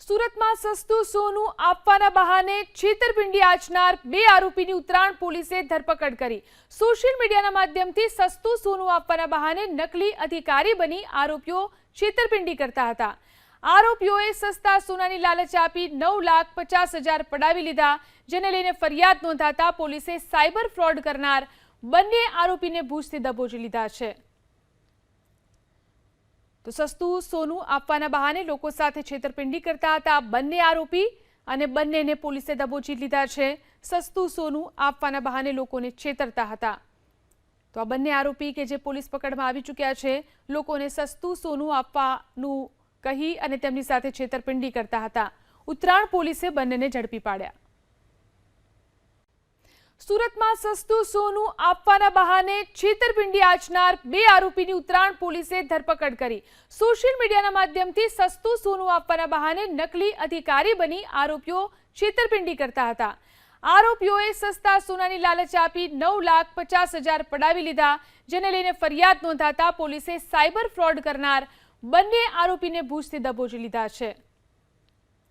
સુરતમાં સસ્તું સોનું આપવાના બહાને છેતરપિંડી આચરનાર બે આરોપીની ઉત્તરાયણ પોલીસે ધરપકડ કરી। સોશિયલ મીડિયાના માધ્યમથી સસ્તું સોનું આપવાના બહાને નકલી અધિકારી બની આરોપીઓ છેતરપિંડી કરતા હતા। આરોપીઓએ સસ્તા સોનાની લાલચ આપી 9,50,000 પડાવી લીધા, જેને લઈને ફરિયાદ નોંધાતા પોલીસે સાયબર ફ્રોડ કરનાર બંને આરોપીને ભૂજથી દબોચી લીધા છે। તો સસ્તું સોનું આપવાના બહાને લોકો સાથે છેતરપિંડી કરતા હતા બંને આરોપી અને બંનેને પોલીસે દબોચી લીધા છે। સસ્તું સોનું આપવાના બહાને લોકોને છેતરતા હતા। તો આ બંને આરોપી કે જે પોલીસ પકડમાં આવી ચૂક્યા છે, લોકોને સસ્તું સોનું આપવાનું કહી અને તેમની સાથે છેતરપિંડી કરતા હતા। ઉત્તરાયણ પોલીસે બંનેને ઝડપી પાડ્યા। સુરતમાં સસ્તું સોનું આપવાના બહાને છેતરપિંડી આચરનાર બે આરોપીની ઉત્તરાયણ પોલીસે ધરપકડ કરી। સોશિયલ મીડિયાના માધ્યમથી સસ્તું સોનું આપવાના બહાને નકલી અધિકારી બની આરોપીઓ છેતરપિંડી કરતા હતા। આરોપીઓએ સસ્તા સોનાની લાલચ આપી 9,50,000 પડાવી લીધા, જેને લઈને ફરિયાદ નોંધાતા પોલીસે સાયબર ફ્રોડ કરનાર બંને આરોપીને ભૂજથી દબોચી લીધા છે।